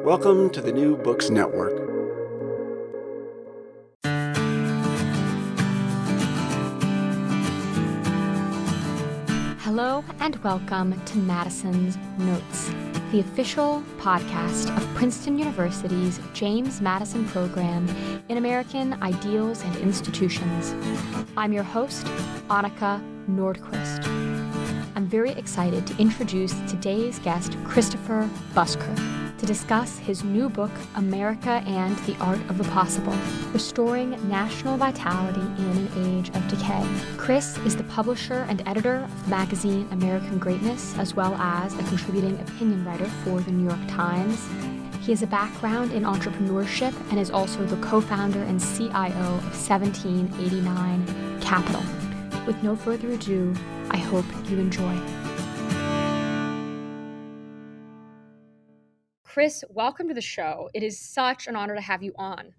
Welcome to the New Books Network. Hello and welcome to Madison's Notes, the official podcast of Princeton University's James Madison program in American Ideals and Institutions. I'm your host, Annika Nordquist. I'm very excited to introduce today's guest, Christopher Buskirk, to discuss his new book, America and the Art of the Possible, Restoring National Vitality in an Age of Decay. Chris is the publisher and editor of the magazine American Greatness, as well as a contributing opinion writer for the New York Times. He has a background in entrepreneurship and is also the co-founder and CIO of 1789 Capital. With no further ado, I hope you enjoy. Chris, welcome to the show. It is such an honor to have you on.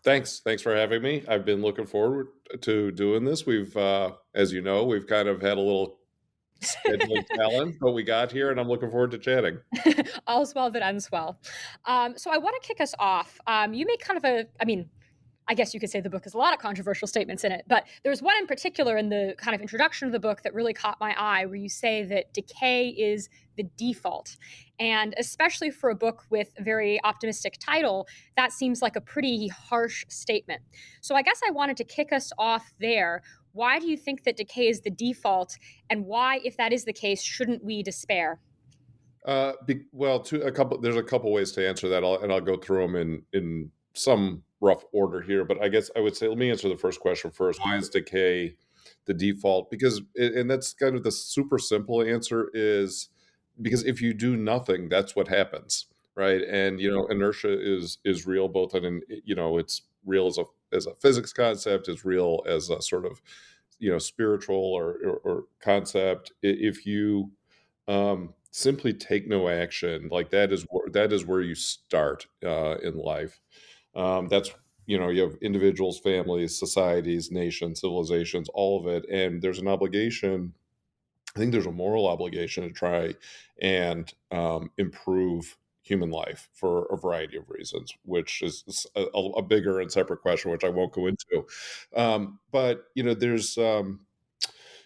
Thanks for having me. I've been looking forward to doing this. We've, as you know, we've kind of had a little scheduling challenge, but we got here, and I'm looking forward to chatting. All's well that ends well. So I want to kick us off. You make kind of I guess you could say the book has a lot of controversial statements in it, but there's one in particular in the kind of introduction of the book that really caught my eye, where you say that decay is the default. And especially for a book with a very optimistic title, that seems like a pretty harsh statement. So I guess I wanted to kick us off there. Why do you think that decay is the default? And why, if that is the case, shouldn't we despair? There's a couple ways to answer that, I'll go through them in some rough order here, but I guess I would say, let me answer the first question first. Why is decay the default? And that's kind of the super simple answer, is because if you do nothing, that's what happens, right? And, inertia is real, both it's real as a physics concept, it's real as a sort of, spiritual or concept. If you simply take no action, like that is where you start in life. That's, you have individuals, families, societies, nations, civilizations, all of it. And there's an obligation, I think there's a moral obligation to try and improve human life for a variety of reasons, which is a bigger and separate question, which I won't go into. But, there's...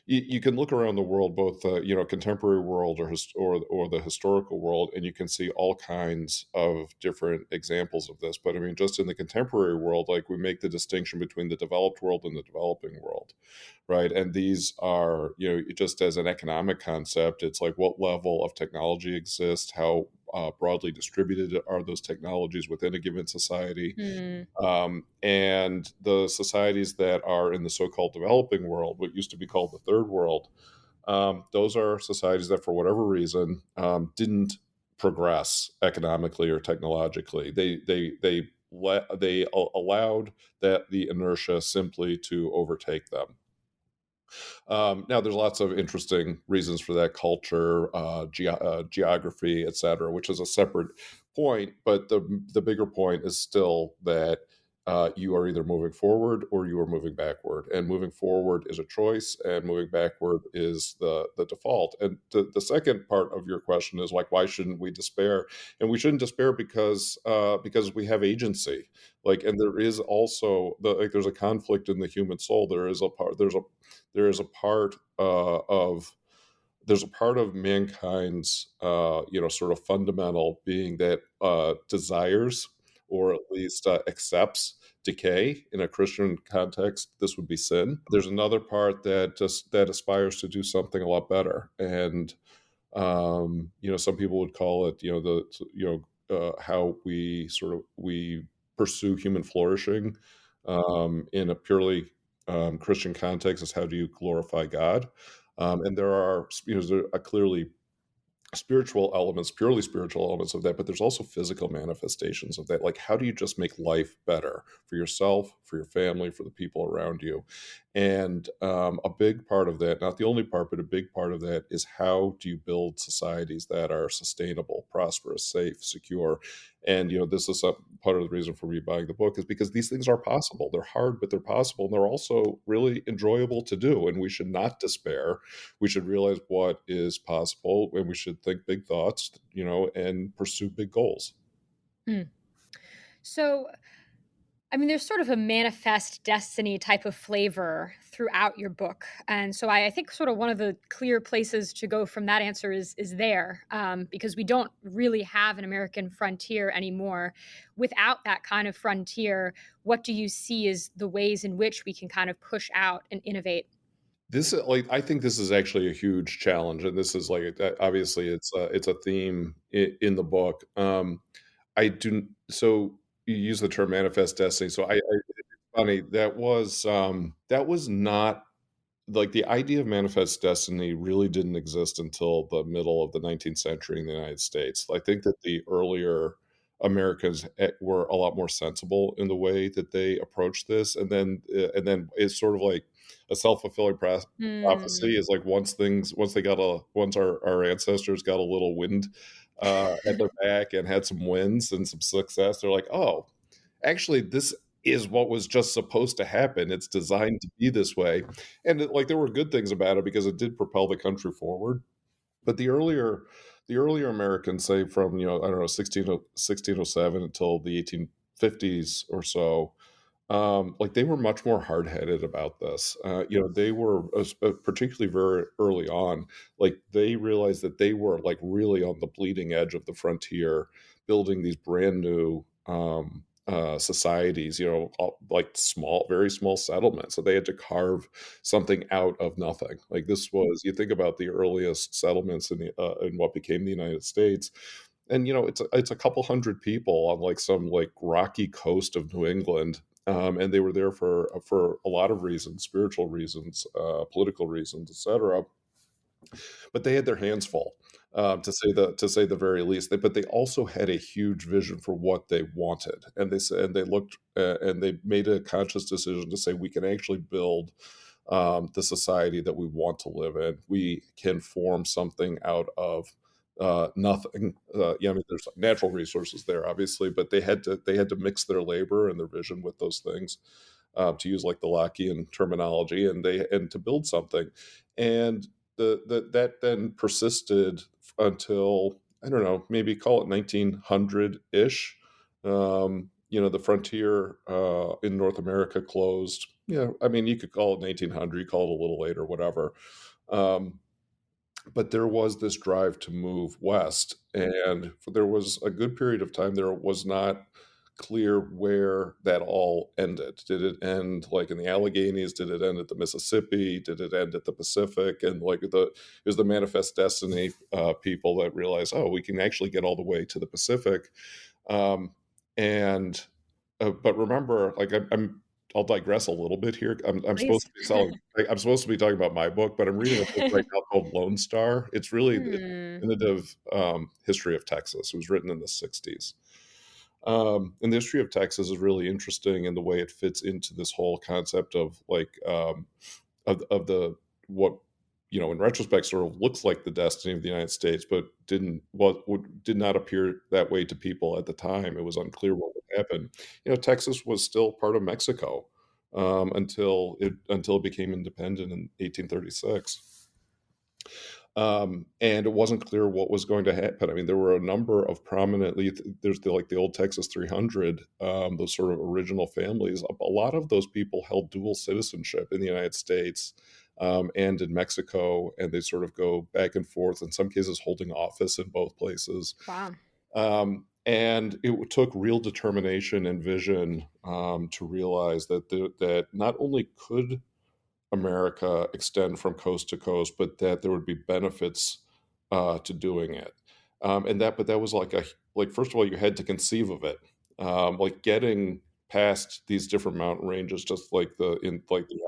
You can look around the world, both contemporary world or the historical world, and you can see all kinds of different examples of this. But I mean, just in the contemporary world, like, we make the distinction between the developed world and the developing world, right? And these are, just as an economic concept, it's like, what level of technology exists, how broadly distributed are those technologies within a given society. And the societies that are in the so-called developing world, what used to be called the third world, those are societies that, for whatever reason, didn't progress economically or technologically. They allowed that the inertia simply to overtake them. Now, there's lots of interesting reasons for that: culture, geography, etc., which is a separate point. But the bigger point is still that you are either moving forward or you are moving backward. And moving forward is a choice, and moving backward is the default. And the second part of your question is, like, why shouldn't we despair? And we shouldn't despair because we have agency. Like, and there is also there's a conflict in the human soul. There's a part of mankind's sort of fundamental being that desires, or at least accepts, decay. In a Christian context, this would be sin. There's another part that aspires to do something a lot better, and some people would call it how we pursue human flourishing in a purely Christian context is, how do you glorify God? And there are clearly purely spiritual elements of that, but there's also physical manifestations of that. Like, how do you just make life better for yourself, for your family, for the people around you? And a big part of that, not the only part, but a big part of that, is how do you build societies that are sustainable, prosperous, safe, secure? And, this is part of the reason for me buying the book, is because these things are possible. They're hard, but they're possible. And they're also really enjoyable to do. And we should not despair. We should realize what is possible, and we should think big thoughts, and pursue big goals. Mm. So, I mean, there's sort of a manifest destiny type of flavor throughout your book, and so I think sort of one of the clear places to go from that answer is there, because we don't really have an American frontier anymore. Without that kind of frontier, what do you see as the ways in which we can kind of push out and innovate? This like I think this is actually a huge challenge, and this is like obviously it's a theme in the book. I do so you use the term manifest destiny. So it's funny that was not like the idea of manifest destiny really didn't exist until the middle of the 19th century in the United States. I think that the earlier Americans were a lot more sensible in the way that they approached this, and then it's sort of like a self-fulfilling Hmm. prophecy is like once our ancestors got a little wind at their back and had some wins and some success, they're like, oh, actually this is what was just supposed to happen. It's designed to be this way. And like there were good things about it because it did propel the country forward. But the earlier Americans, say from, I don't know, 1607 until the 1850s or so, like they were much more hard-headed about this. They were particularly very early on, like they realized that they were like really on the bleeding edge of the frontier, building these brand new societies. Like very small settlements. So they had to carve something out of nothing. Like this was, you think about the earliest settlements in what became the United States, and it's a couple hundred people on like some like rocky coast of New England, and they were there for a lot of reasons, spiritual reasons, political reasons, etc. But they had their hands full, to say the very least. But they also had a huge vision for what they wanted, and they looked and they made a conscious decision to say we can actually build the society that we want to live in. We can form something out of nothing. Yeah, I mean, there's natural resources there, obviously, but they had to mix their labor and their vision with those things, to use like the Lockean terminology, and to build something. And that then persisted until, I don't know, maybe call it 1900 ish. The frontier in North America closed. Yeah, I mean, you could call it 1900, you call it a little later, whatever. Um, but there was this drive to move west, and there was a good period of time there was not clear where that all ended. Did it end like in the Alleghenies? Did it end at the Mississippi? Did it end at the Pacific? And like it was the manifest destiny people that realized, oh, we can actually get all the way to the Pacific. um, and but remember, like I'll digress a little bit here. I'm supposed Please. to be selling. I'm supposed to be talking about my book, but I'm reading a book right now called Lone Star. It's really the Hmm. definitive history of Texas. It was written in the '60s. And the history of Texas is really interesting in the way it fits into this whole concept of like of the what in retrospect sort of looks like the destiny of the United States, but did not appear that way to people at the time. It was unclear what would happen. Texas was still part of Mexico until it became independent in 1836. And it wasn't clear what was going to happen. I mean, there were a number of there's like the old Texas 300, those sort of original families. A lot of those people held dual citizenship in the United States, and in Mexico, and they sort of go back and forth, in some cases holding office in both places. Wow. And it took real determination and vision, to realize that not only could America extend from coast to coast, but that there would be benefits to doing it. But that was like first of all, you had to conceive of it, like getting past these different mountain ranges, just like the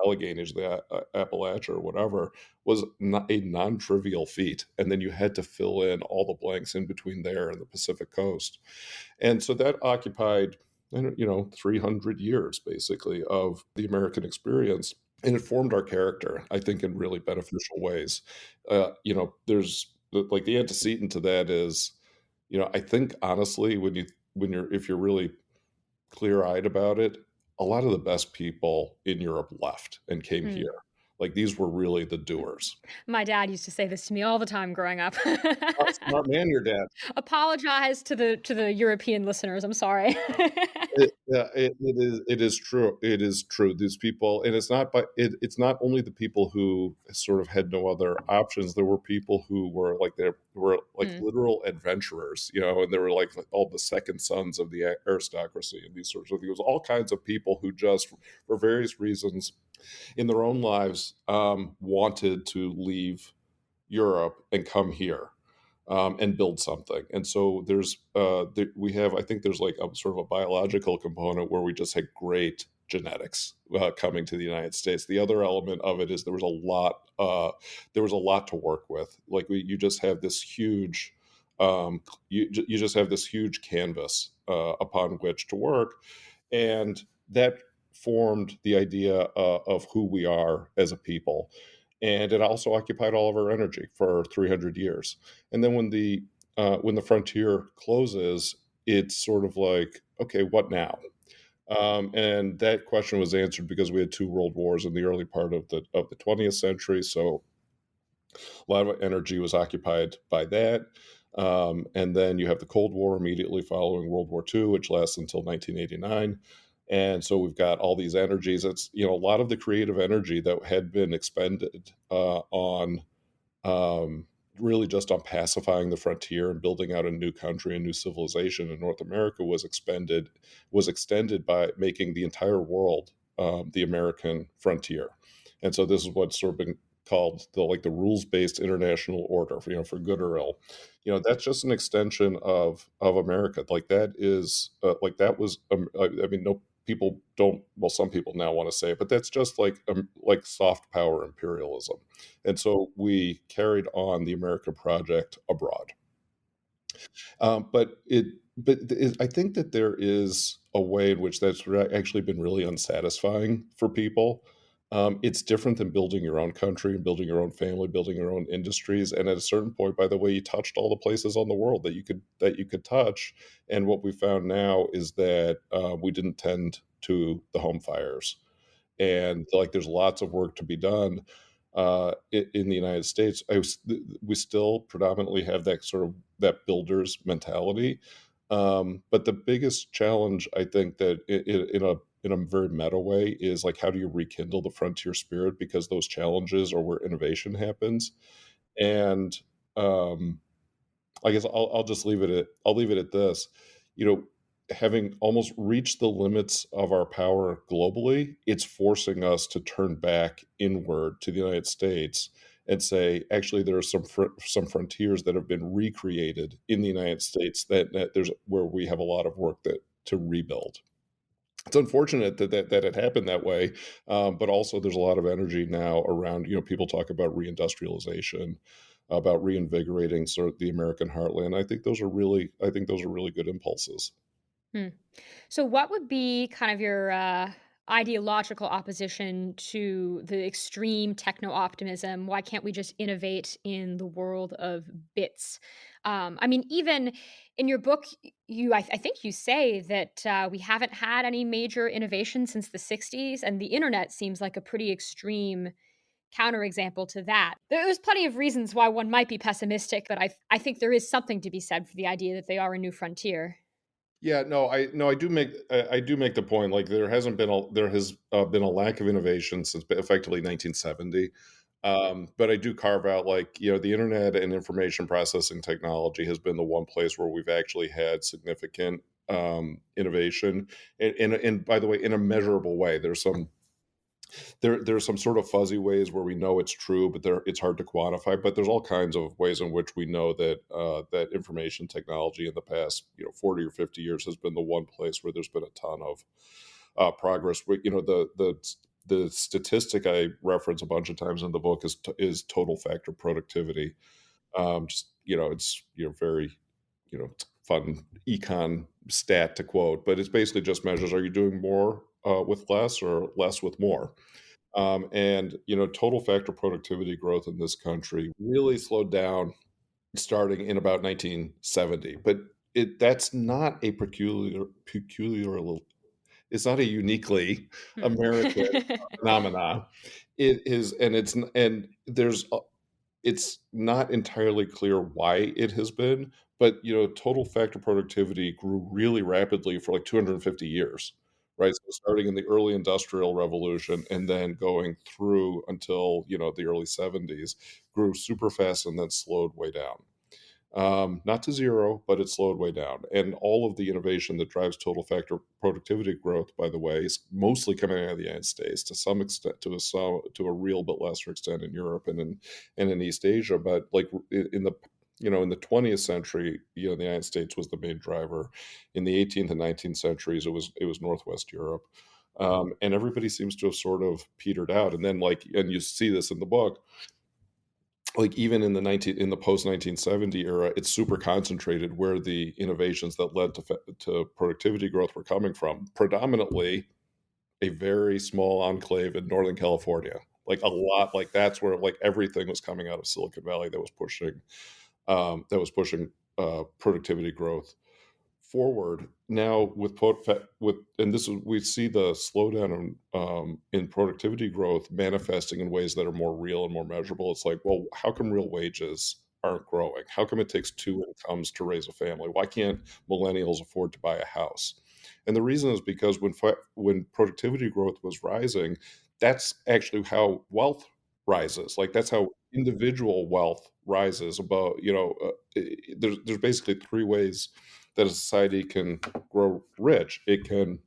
Alleghenies, the Appalachia, or whatever, was not a non-trivial feat. And then you had to fill in all the blanks in between there and the Pacific coast, and so that occupied, 300 years basically of the American experience, and it formed our character, I think, in really beneficial ways. There's like the antecedent to that is, I think honestly, if you're really clear eyed about it, a lot of the best people in Europe left and came Hmm. here. Mm. Like these were really the doers. My dad used to say this to me all the time growing up. Smart man, your dad. Apologize to the European listeners, I'm sorry. It is true. It is true. These people, and it's not only the people who sort of had no other options. There were people who were like Mm. literal adventurers, and they were like all the second sons of the aristocracy and these sorts of things. It was all kinds of people who just, for various reasons in their own lives, wanted to leave Europe and come here, and build something. And so we have, I think there's like a sort of a biological component where we just had great genetics coming to the United States. The other element of it is there was a lot to work with. Like you just have this huge, you just have this huge canvas upon which to work, and that formed the idea of who we are as a people. And it also occupied all of our energy for 300 years. And then when the frontier closes, it's sort of like, okay, what now? And that question was answered because we had two world wars in the early part of the 20th century. So a lot of energy was occupied by that. And then you have the Cold War immediately following World War II, which lasts until 1989. And so we've got all these energies. It's, a lot of the creative energy that had been expended on really just on pacifying the frontier and building out a new country, a new civilization in North America was extended by making the entire world the American frontier. And so this is what's sort of been called the rules-based international order, for good or ill. That's just an extension of America. Like that is like that was I mean, no people don't, well, some people now want to say it, but that's just like soft power imperialism. And so we carried on the American project abroad. I think that there is a way in which that's actually been really unsatisfying for people. It's different than building your own country and building your own family, building your own industries. And at a certain point, by the way, you touched all the places on the world that you could touch. And what we found now is that we didn't tend to the home fires, and like there's lots of work to be done in the United States. We still predominantly have that sort of that builder's mentality, but the biggest challenge, I think, that in a very meta way is like how do you rekindle the frontier spirit, because those challenges are where innovation happens. And um, I guess I'll leave it at this. You know, having almost reached the limits of our power globally, it's forcing us to turn back inward to the United States and say, actually, there are some frontiers that have been recreated in the United States that there's where we have a lot of work that to rebuild. It's unfortunate that it happened that way, but also there's a lot of energy now around. People talk about reindustrialization, about reinvigorating sort of the American heartland. I think those are really good impulses. Hmm. So, what would be kind of your ideological opposition to the extreme techno optimism? Why can't we just innovate in the world of bits? I mean, even in your book, I think you say that we haven't had any major innovation since the 60s, and the internet seems like a pretty extreme counterexample to that. There's plenty of reasons why one might be pessimistic, but I think there is something to be said for the idea that they are a new frontier. Yeah, no, I do make the point, like there has been a lack of innovation since effectively 1970. But I do carve out, like, the internet and information processing technology has been the one place where we've actually had significant innovation, and by the way, in a measurable way. There's some sort of fuzzy ways where we know it's true, but it's hard to quantify. But there's all kinds of ways in which we know that that information technology in the past 40 or 50 years has been the one place where there's been a ton of progress. The statistic I reference a bunch of times in the book is total factor productivity. Just it's very fun econ stat to quote, but it's basically just measures, are you doing more with less or less with more? And total factor productivity growth in this country really slowed down starting in about 1970. But that's not a It's not a uniquely Hmm. American phenomena. It is, and it's not entirely clear why it has been, but total factor productivity grew really rapidly for like 250 years, right? So starting in the early industrial revolution and then going through until the early 70s, grew super fast and then slowed way down. Not to zero, but it slowed way down. And all of the innovation that drives total factor productivity growth, by the way, is mostly coming out of the United States, to some extent, to a real but lesser extent in Europe and in East Asia. But like in the 20th century, the United States was the main driver. In the 18th and 19th centuries, it was Northwest Europe. And everybody seems to have sort of petered out. And then and you see this in the book, like even in the post 1970 era, it's super concentrated where the innovations that led to productivity growth were coming from. Predominantly a very small enclave in Northern California. Like a lot, like that's where like everything was coming out of Silicon Valley that was pushing productivity growth forward. Now and this is, we see the slowdown in productivity growth manifesting in ways that are more real and more measurable. It's like, well, how come real wages aren't growing? How come it takes two incomes to raise a family? Why can't millennials afford to buy a house? And the reason is because when productivity growth was rising, that's actually how wealth rises. Like that's how individual wealth rises. There's basically three ways that a society can grow rich. It can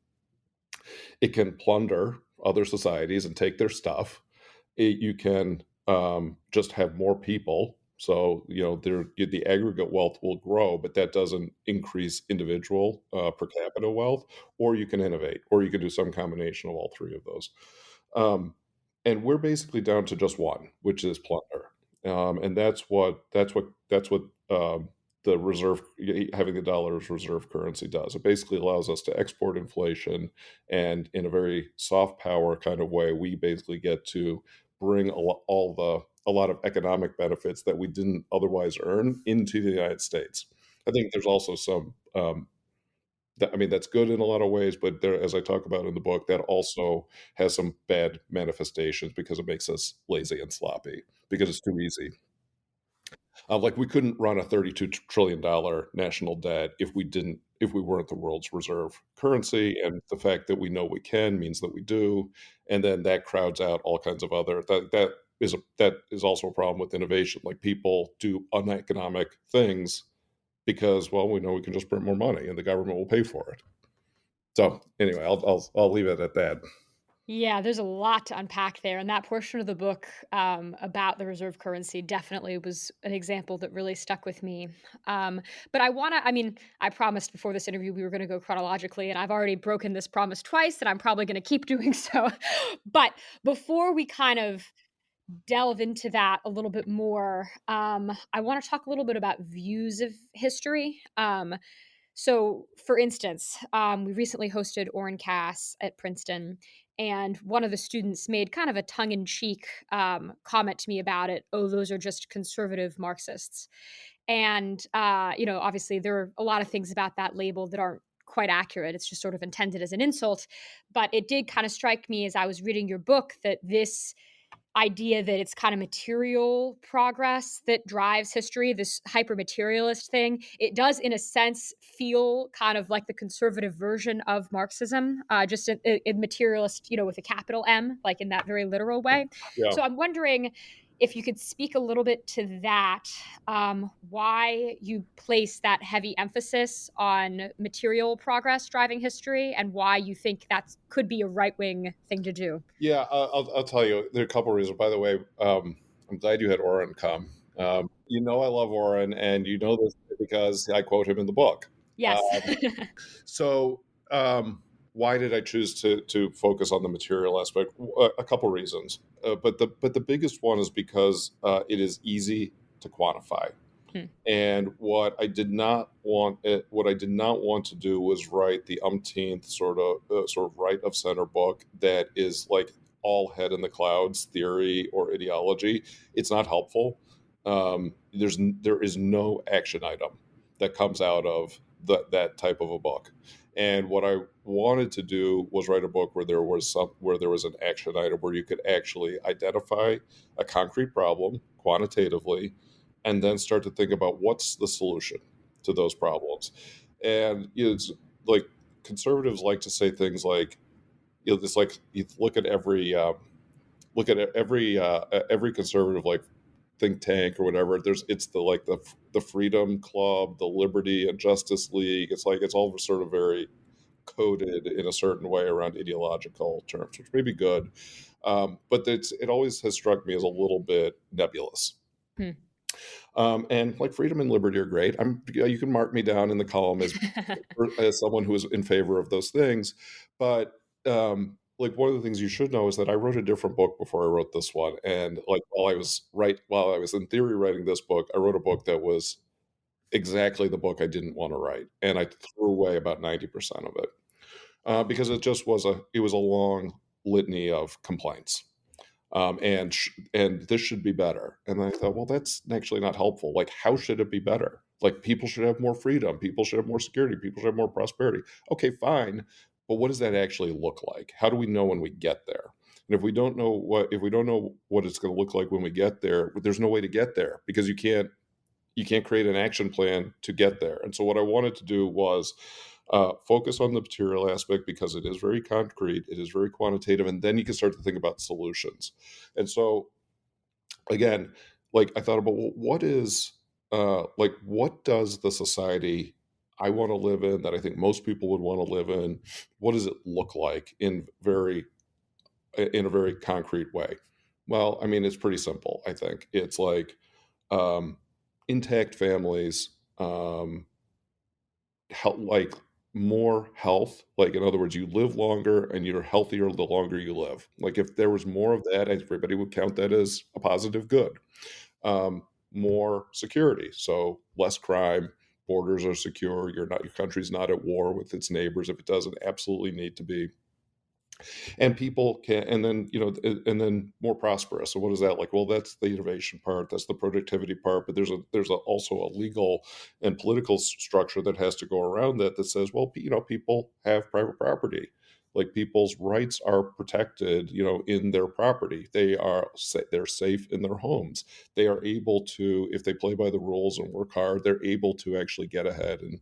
plunder other societies and take their stuff. You can just have more people. So the aggregate wealth will grow, but that doesn't increase individual per capita wealth. Or you can innovate, or you can do some combination of all three of those. And we're basically down to just one, which is plunder. And that's what the reserve having the dollar as reserve currency does. It basically allows us to export inflation, and in a very soft power kind of way, we basically get to bring a lot of economic benefits that we didn't otherwise earn into the United States. I think there's also some that's good in a lot of ways, but there, as I talk about in the book, that also has some bad manifestations because it makes us lazy and sloppy because it's too easy. Like we couldn't run a $32 trillion national debt if we weren't the world's reserve currency, and the fact that we know we can means that we do, and then that crowds out all kinds of other that is also a problem with innovation. Like people do uneconomic things because, well, we know we can just print more money and the government will pay for it. So anyway, I'll leave it at that. Yeah, there's a lot to unpack there, and that portion of the book about the reserve currency definitely was an example that really stuck with me. But I promised before this interview we were going to go chronologically, and I've already broken this promise twice, and I'm probably going to keep doing so. But before we kind of delve into that a little bit more, I want to talk a little bit about views of history. So, for instance, we recently hosted Orrin Cass at Princeton, and one of the students made kind of a tongue in cheek comment to me about it. Oh, those are just conservative Marxists. And, obviously, there are a lot of things about that label that aren't quite accurate. It's just sort of intended as an insult. But it did kind of strike me as I was reading your book that this idea that it's kind of material progress that drives history, this hyper materialist thing, it does in a sense feel kind of like the conservative version of Marxism, just a materialist, with a capital M, like in that very literal way. Yeah. So I'm wondering if you could speak a little bit to that, why you place that heavy emphasis on material progress driving history, and why you think that could be a right-wing thing to do. Yeah, I'll tell you. There are a couple of reasons. By the way, I'm glad you had Orrin come. I love Orrin, and you know this because I quote him in the book. Yes. So, why did I choose to focus on the material aspect? A couple reasons, but the biggest one is because it is easy to quantify. Hmm. And what I did not want to do was write the umpteenth sort of right of center book that is like all head in the clouds theory or ideology. It's not helpful. There is no action item that comes out of that type of a book. And what I wanted to do was write a book where there was an action item where you could actually identify a concrete problem quantitatively, and then start to think about what's the solution to those problems. And it's like conservatives like to say things like, it's like you look at every conservative like think tank or whatever. It's the Freedom Club, the Liberty and Justice League. It's like it's all sort of very coded in a certain way around ideological terms, which may be good, but it always has struck me as a little bit nebulous. Hmm. And like freedom and liberty are great. You can mark me down in the column as someone who is in favor of those things, but like one of the things you should know is that I wrote a different book before I wrote this one, and like while I was in theory writing this book, I wrote a book that was exactly the book I didn't want to write, and I threw away about 90% of it because it was a long litany of complaints. And this should be better. And I thought, well, that's actually not helpful. Like, how should it be better? Like, people should have more freedom. People should have more security. People should have more prosperity. Okay, fine. But what does that actually look like? How do we know when we get there? And if we don't know what it's going to look like when we get there, there's no way to get there because you can't create an action plan to get there. And so what I wanted to do was focus on the material aspect because it is very concrete, it is very quantitative, and then you can start to think about solutions. And so, again, like I thought about, well, what does the society I want to live in, that I think most people would want to live in, what does it look like in a very concrete way? Well, I mean, it's pretty simple. I think it's like um, intact families, like more health. Like in other words, you live longer and you're healthier the longer you live. Like if there was more of that, everybody would count that as a positive good. More security, so less crime. Borders are secure. Your country's not at war with its neighbors if it doesn't absolutely need to be, and people can, and then and then more prosperous. So what is that like? Well, that's the innovation part, that's the productivity part, but also a legal and political structure that has to go around that says, well, people have private property. Like people's rights are protected, in their property. They're safe in their homes. They are able to, if they play by the rules and work hard, they're able to actually get ahead and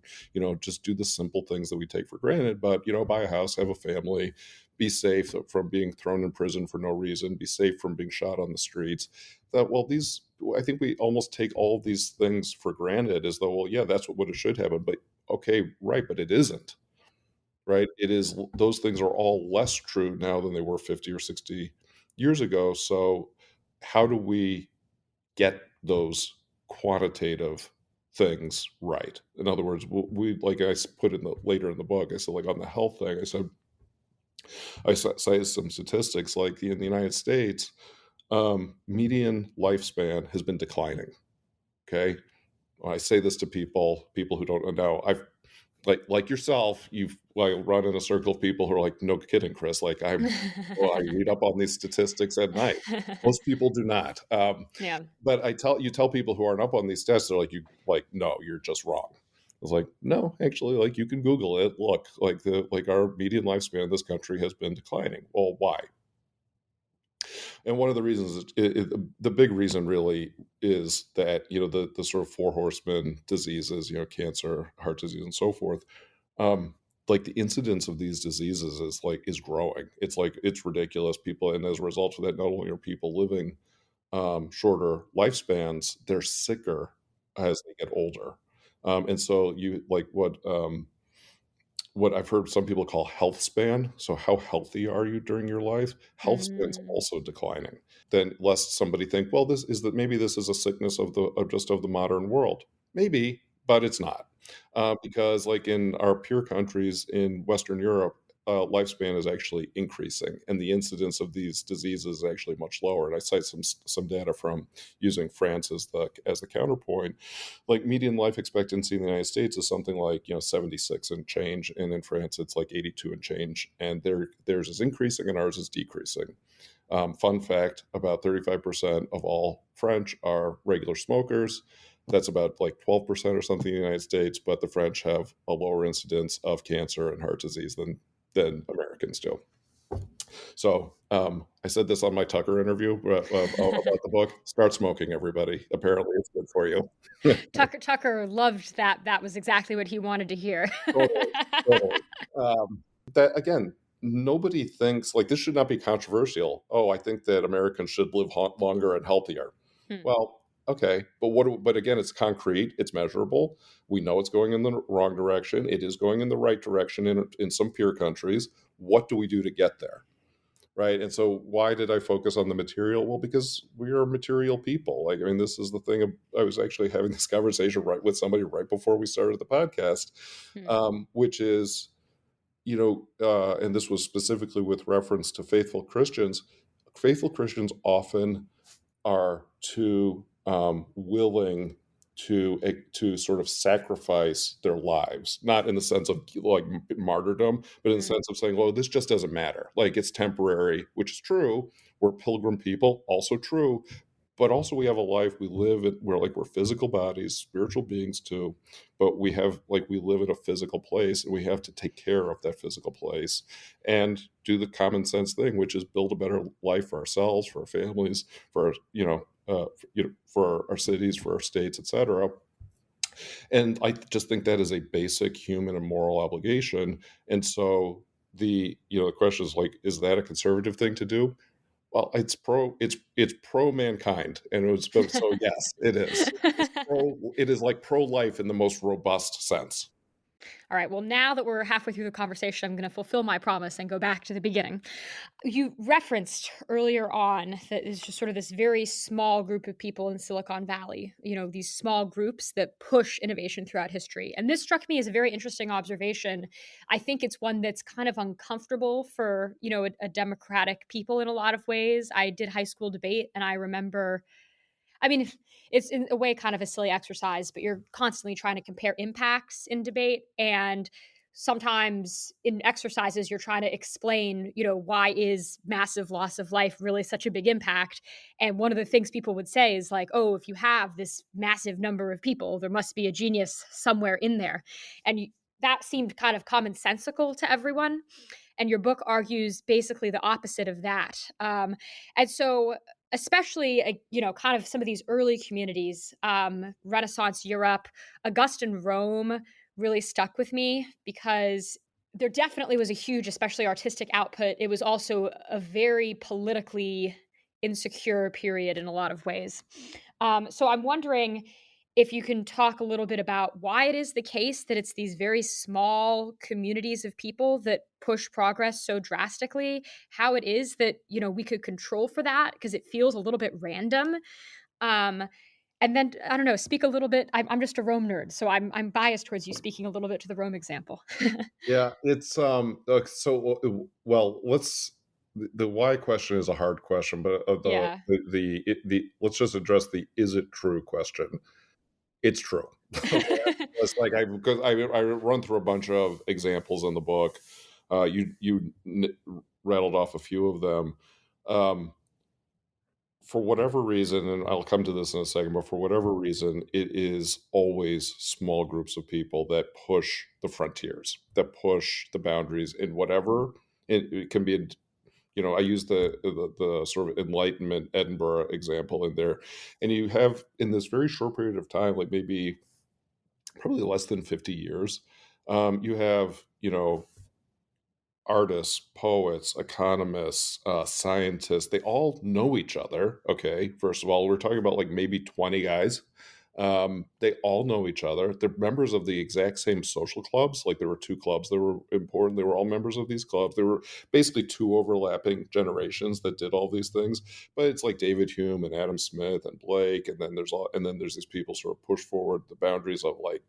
just do the simple things that we take for granted. But buy a house, have a family, be safe from being thrown in prison for no reason, be safe from being shot on the streets. I think we almost take all of these things for granted as though, well, yeah, that's what it should happen. But okay, right, but it isn't, right? It is, those things are all less true now than they were 50 or 60 years ago. So how do we get those quantitative things right? In other words, we like I put later in the book, I said, like on the health thing, I cited some statistics like in the United States, median lifespan has been declining. Okay. When I say this to people who don't know, I've like yourself, you've like run in a circle of people who are like, no kidding, Chris. Like I read up on these statistics at night. Most people do not. Yeah. But you tell people who aren't up on these tests, they're like, no, you're just wrong. I was like, no, actually, like you can Google it. Look, like our median lifespan in this country has been declining. Well, why? And one of the reasons, the big reason really is that, the sort of four horsemen diseases, cancer, heart disease, and so forth, like the incidence of these diseases is growing. It's ridiculous. People, and as a result of that, not only are people living shorter lifespans, they're sicker as they get older. And so what I've heard some people call health span. So how healthy are you during your life? Health span's also declining. Then lest somebody think, well, maybe this is a sickness of the modern world. Maybe, but it's not. Because like in our peer countries in Western Europe, lifespan is actually increasing, and the incidence of these diseases is actually much lower. And I cite some data from using France as the counterpoint. Like median life expectancy in the United States is something like 76 and change, and in France it's like 82 and change, and theirs is increasing and ours is decreasing. Fun fact: about 35% of all French are regular smokers. That's about like 12% or something in the United States, but the French have a lower incidence of cancer and heart disease than Americans do. So I said this on my Tucker interview about the book. Start smoking, everybody. Apparently, it's good for you. Tucker loved that. That was exactly what he wanted to hear. Totally, totally. That again, nobody thinks like this should not be controversial. Oh, I think that Americans should live longer and healthier. Hmm. Well, okay, but But again, it's concrete. It's measurable. We know it's going in the wrong direction. It is going in the right direction in some peer countries. What do we do to get there? Right. And so why did I focus on the material? Well, because we are material people. Like, I mean, this is the thing. I was actually having this conversation with somebody right before we started the podcast, which is, and this was specifically with reference to faithful Christians. Faithful Christians often are too willing to sort of sacrifice their lives, not in the sense of like martyrdom, but in the sense of saying, "Oh, this just doesn't matter. Like it's temporary," which is true. We're pilgrim people, also true. But also we have a life. We live it. We're physical bodies, spiritual beings too. But we live in a physical place, and we have to take care of that physical place and do the common sense thing, which is build a better life for ourselves, for our families, for for our cities, for our states, etc. And I just think that is a basic human and moral obligation. And so the question is like, is that a conservative thing to do? Well, it's pro mankind, and so yes, it is. It is like pro life in the most robust sense. All right. Well, now that we're halfway through the conversation, I'm going to fulfill my promise and go back to the beginning. You referenced earlier on that it's just sort of this very small group of people in Silicon Valley, these small groups that push innovation throughout history. And this struck me as a very interesting observation. I think it's one that's kind of uncomfortable for, a democratic people in a lot of ways. I did high school debate, and I remember, I mean, it's in a way kind of a silly exercise, but you're constantly trying to compare impacts in debate. And sometimes in exercises, you're trying to explain, why is massive loss of life really such a big impact? And one of the things people would say is like, oh, if you have this massive number of people, there must be a genius somewhere in there. And that seemed kind of commonsensical to everyone. And your book argues basically the opposite of that. And so especially, kind of some of these early communities, Renaissance Europe, Augustan Rome really stuck with me because there definitely was a huge, especially artistic output. It was also a very politically insecure period in a lot of ways. So I'm wondering if you can talk a little bit about why it is the case that it's these very small communities of people that push progress so drastically, how it is that, we could control for that because it feels a little bit random. Um, and then, I don't know, speak a little bit. I'm just a Rome nerd, so I'm biased towards you speaking a little bit to the Rome example. Yeah, it's well, the why question is a hard question, but Yeah. let's just address the is it true question. It's true. It's like because I run through a bunch of examples in the book. You rattled off a few of them. For whatever reason, and I'll come to this in a second, but for whatever reason, it is always small groups of people that push the frontiers, that push the boundaries in whatever. It can be, I use the sort of Enlightenment Edinburgh example in there, and you have in this very short period of time, like maybe probably less than 50 years, you have artists, poets, economists, scientists, they all know each other. Okay. First of all, we're talking about like maybe 20 guys. They all know each other. They're members of the exact same social clubs. Like there were two clubs that were important. They were all members of these clubs. There were basically two overlapping generations that did all these things. But it's like David Hume and Adam Smith and Blake, and then there's these people sort of push forward the boundaries of like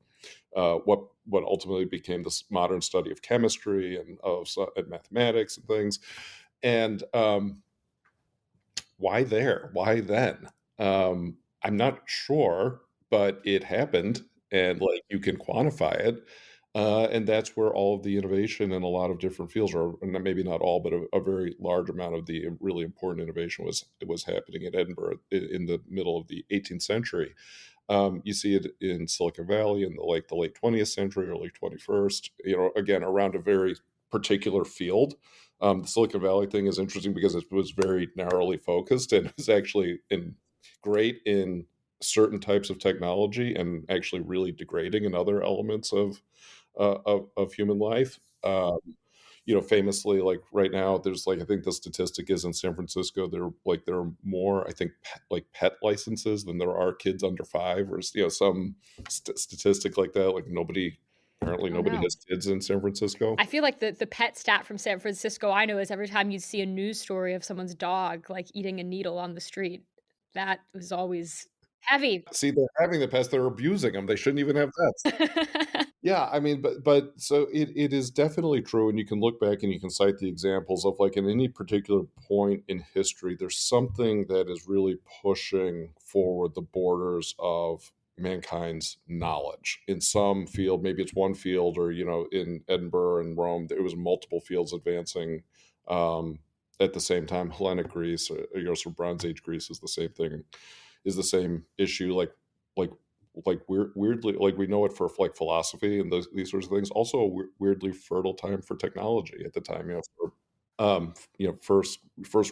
what ultimately became this modern study of chemistry and mathematics and things. And why there? Why then? I'm not sure, but it happened, and like you can quantify it. And that's where all of the innovation in a lot of different fields, or maybe not all, but a very large amount of the really important innovation was happening in Edinburgh in the middle of the 18th century. You see it in Silicon Valley in the late 20th century, early 21st. Again, around a very particular field. The Silicon Valley thing is interesting because it was very narrowly focused and was actually great in certain types of technology and actually really degrading in other elements of human life. Famously, like right now, there's I think the statistic is in San Francisco, there are more, I think, pet licenses than there are kids under 5, or some statistic like that. Like Oh nobody no. has kids in San Francisco. I feel like the pet stat from San Francisco I know is every time you see a news story of someone's dog like eating a needle on the street, that was always heavy. See, they're having the pets, they're abusing them. They shouldn't even have pets. Yeah, I mean, but so it is definitely true, and you can look back and you can cite the examples of in any particular point in history, there's something that is really pushing forward the borders of mankind's knowledge in some field. Maybe it's one field, or in Edinburgh and Rome, there was multiple fields advancing at the same time. Hellenic Greece, so Bronze Age Greece is the same thing, is the same issue. Like weirdly, we know it for philosophy and these sorts of things. Also, a weirdly fertile time for technology at the time. First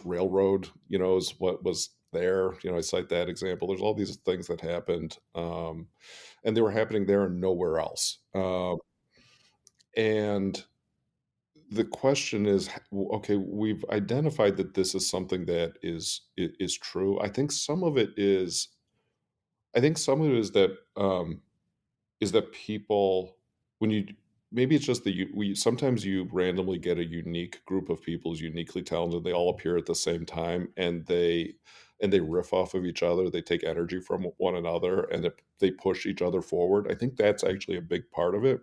railroad, is what was there. I cite that example. There's all these things that happened, and they were happening there and nowhere else. And the question is, okay, we've identified that this is something that is true. I think some of it is. I think some of it is that people, when you, maybe it's just that we sometimes you randomly get a unique group of people who's uniquely talented. They all appear at the same time, and they riff off of each other. They take energy from one another, and they push each other forward. I think that's actually a big part of it.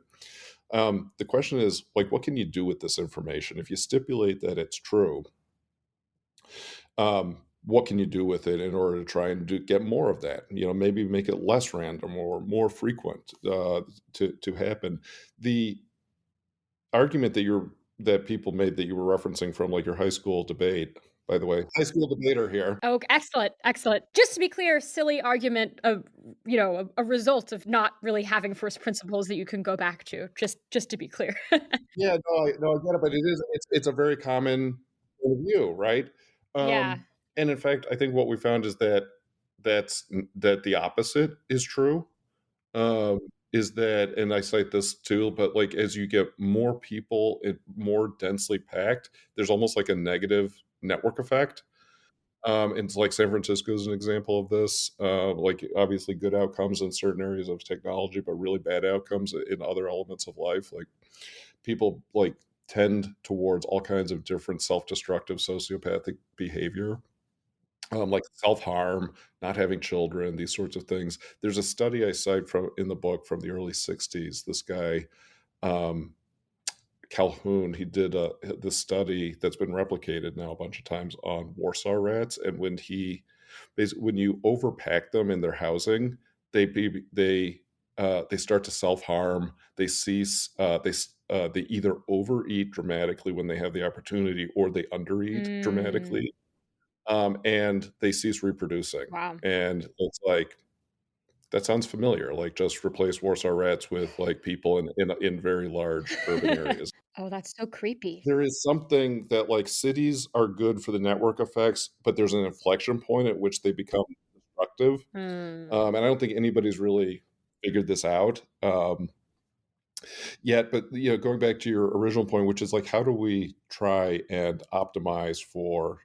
The question is, what can you do with this information if you stipulate that it's true? What can you do with it in order to try and get more of that? Maybe make it less random or more frequent to happen. The argument that people made that you were referencing from your high school debate, by the way, high school debater here. Oh, excellent, excellent. Just to be clear, silly argument of, a result of not really having first principles that you can go back to, just to be clear. Yeah, no, I get it, but it's a very common point of view, right? Yeah. And in fact, I think what we found is that the opposite is true. Um, is that, and I cite this too, but as you get more people and more densely packed, there's almost like a negative network effect. And it's San Francisco is an example of this. Obviously good outcomes in certain areas of technology, but really bad outcomes in other elements of life. People tend towards all kinds of different self-destructive sociopathic behavior, like self-harm, not having children, these sorts of things. There's a study I cite in the book from the early 60s. This guy, um, Calhoun, he did this study that's been replicated now a bunch of times on Warsaw rats. And when you overpack them in their housing, they start to self-harm. They cease. They either overeat dramatically when they have the opportunity, or they undereat Mm, dramatically, and they cease reproducing. wow. And it's that sounds familiar. Just replace Warsaw rats with people in very large urban areas. Oh, that's so creepy. There is something that cities are good for the network effects, but there's an inflection point at which they become destructive. Mm. And I don't think anybody's really figured this out yet. But going back to your original point, which is how do we try and optimize for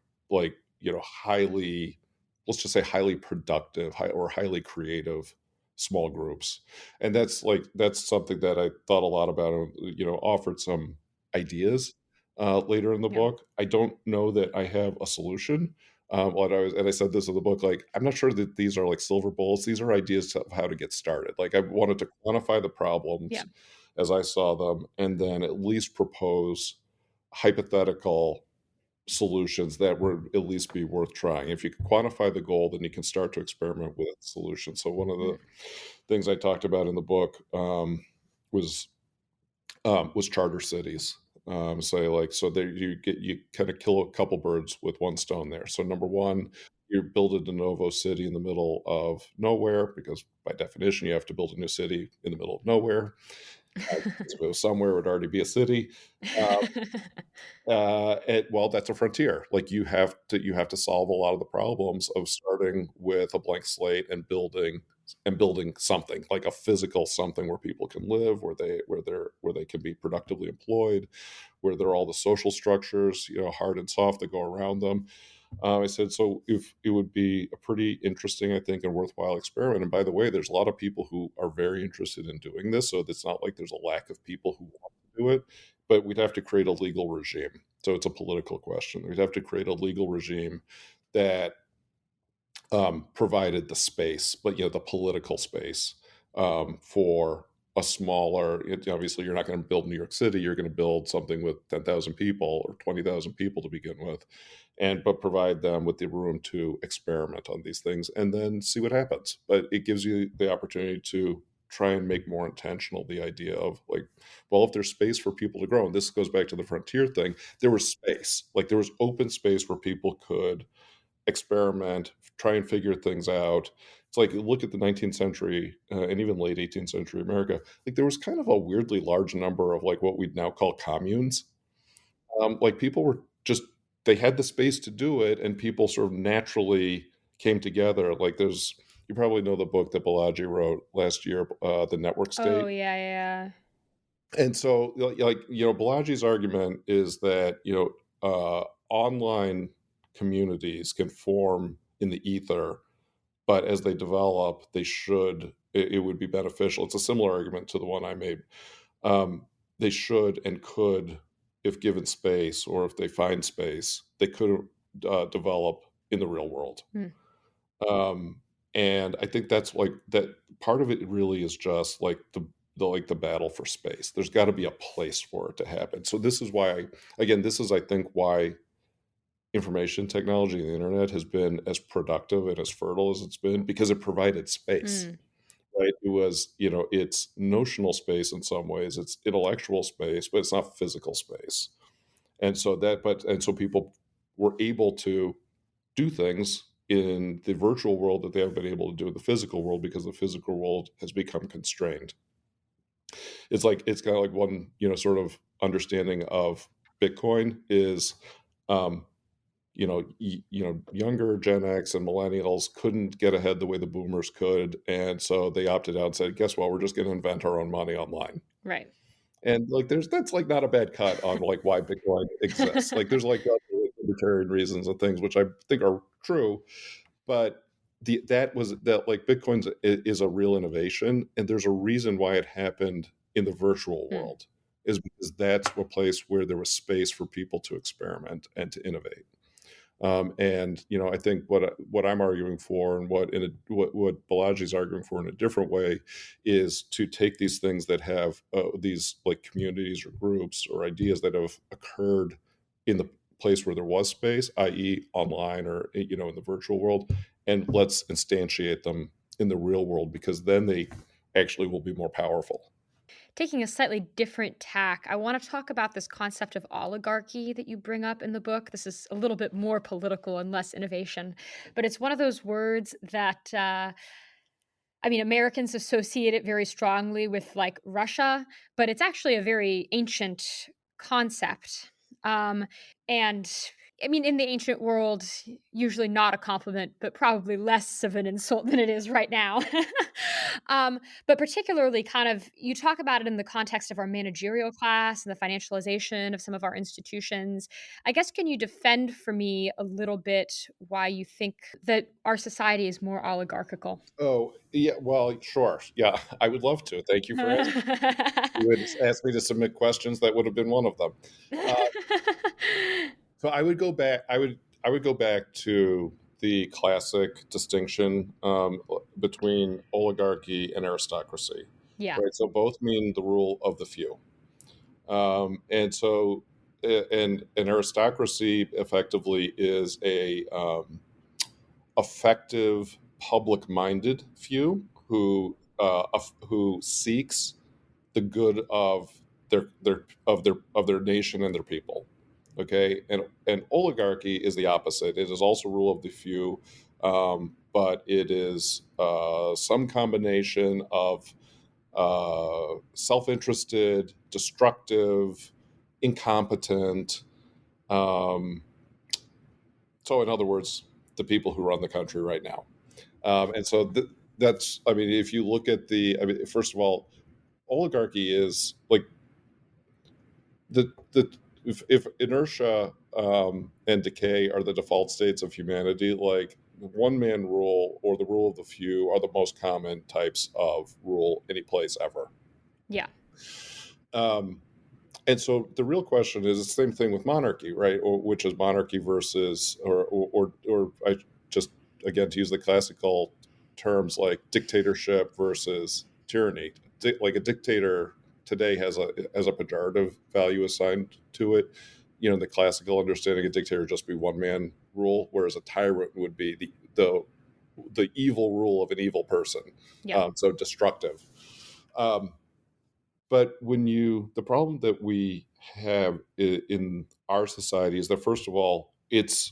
highly, let's just say highly productive, or highly creative small groups. And that's something that I thought a lot about, and offered some ideas later in the Yeah. book. I don't know that I have a solution. And I said this in the book, I'm not sure that these are silver bullets. These are ideas of how to get started. I wanted to quantify the Yeah. problems as I saw them, and then at least propose hypothetical solutions that would at least be worth trying. If you can quantify the goal, then you can start to experiment with solutions. So one of Mm. the things I talked about in the book was was charter cities. So there you kind of kill a couple birds with one stone there. So number one, you build a de novo city in the middle of nowhere, because by definition you have to build a new city in the middle of nowhere. If it was somewhere, it would already be a city. Uh, well, that's a frontier. Like you have to solve a lot of the problems of starting with a blank slate and building something like a physical something where people can live, where they can be productively employed, where there are all the social structures, hard and soft, that go around them. I said, so if it would be a pretty interesting, I think, and worthwhile experiment. And by the way, there's a lot of people who are very interested in doing this, so it's not like there's a lack of people who want to do it. But we'd have to create a legal regime. So it's a political question. We'd have to create a legal regime that provided the space, but the political space for a smaller. Obviously, you're not going to build New York City. You're going to build something with 10,000 people or 20,000 people to begin with, but provide them with the room to experiment on these things and then see what happens. But it gives you the opportunity to try and make more intentional the idea of, like, well, if there's space for people to grow, and this goes back to the frontier thing, there was space, like there was open space where people could experiment, try and figure things out. It's like, look at the 19th century and even late 18th century America. Like there was kind of a weirdly large number of like what we'd now call communes. Like people were just, they had the space to do it, and people sort of naturally came together. Like you probably know the book that Balaji wrote last year, The Network Oh State. yeah, yeah. And so, like, Balaji's argument is that, online communities can form in the ether, but as they develop, it would be beneficial. It's a similar argument to the one I made. They should and could, if given space or if they find space, they could develop in the real world. Hmm. And I think that's like that. Part of it really is just like the battle for space. There's got to be a place for it to happen. So this is why, again, this is, I think, why information technology and the internet has been as productive and as fertile as it's been, because it provided space. Right? It was, it's notional space in some ways, it's intellectual space, but it's not physical space. And so people were able to do things in the virtual world that they haven't been able to do in the physical world, because the physical world has become constrained. It's kind of like one, sort of understanding of Bitcoin is, um, younger Gen X and millennials couldn't get ahead the way the boomers could, and so they opted out and said, "Guess what? We're just going to invent our own money online." Right. And like, that's like not a bad cut on like why Bitcoin exists. Like, there's like libertarian reasons and things which I think are true, but that like is a real innovation, and there's a reason why it happened in the virtual world, is because that's a place where there was space for people to experiment and to innovate. And I think what I'm arguing for, and what Balaji's arguing for in a different way, is to take these things that have these like communities or groups or ideas that have occurred in the place where there was space, i.e., online or in the virtual world, and let's instantiate them in the real world, because then they actually will be more powerful. Taking a slightly different tack, I want to talk about this concept of oligarchy that you bring up in the book. This is a little bit more political and less innovation, but it's one of those words that, Americans associate it very strongly with like Russia, but it's actually a very ancient concept. Um, and in the ancient world, usually not a compliment, but probably less of an insult than it is right now. But particularly, kind of, you talk about it in the context of our managerial class and the financialization of some of our institutions. I guess, can you defend for me a little bit why you think that our society is more oligarchical? Oh, yeah, well, sure. Yeah, I would love to. Thank you for asking. You would ask me to submit questions, that would have been one of them. So I would go back. I would go back to the classic distinction between oligarchy and aristocracy. Yeah. Right. So both mean the rule of the few, and so and an aristocracy effectively is a effective, public-minded few who seeks the good of their nation and their people. Okay, and oligarchy is the opposite. It is also rule of the few, but it is some combination of self-interested, destructive, incompetent. Um, so, in other words, the people who run the country right now. And so that's, I mean, if you look at I mean, first of all, oligarchy is like the if inertia and decay are the default states of humanity, like one man rule or the rule of the few are the most common types of rule any place ever. Yeah. Um, and so the real question is the same thing with monarchy, right? Which is monarchy versus, or I just, again, to use the classical terms, like dictatorship versus tyranny. Like a dictator today has a pejorative value assigned to it. You know, the classical understanding of dictator would just be one man rule, whereas a tyrant would be the evil rule of an evil person. Yeah. So destructive. But the problem that we have in our society is that, first of all, it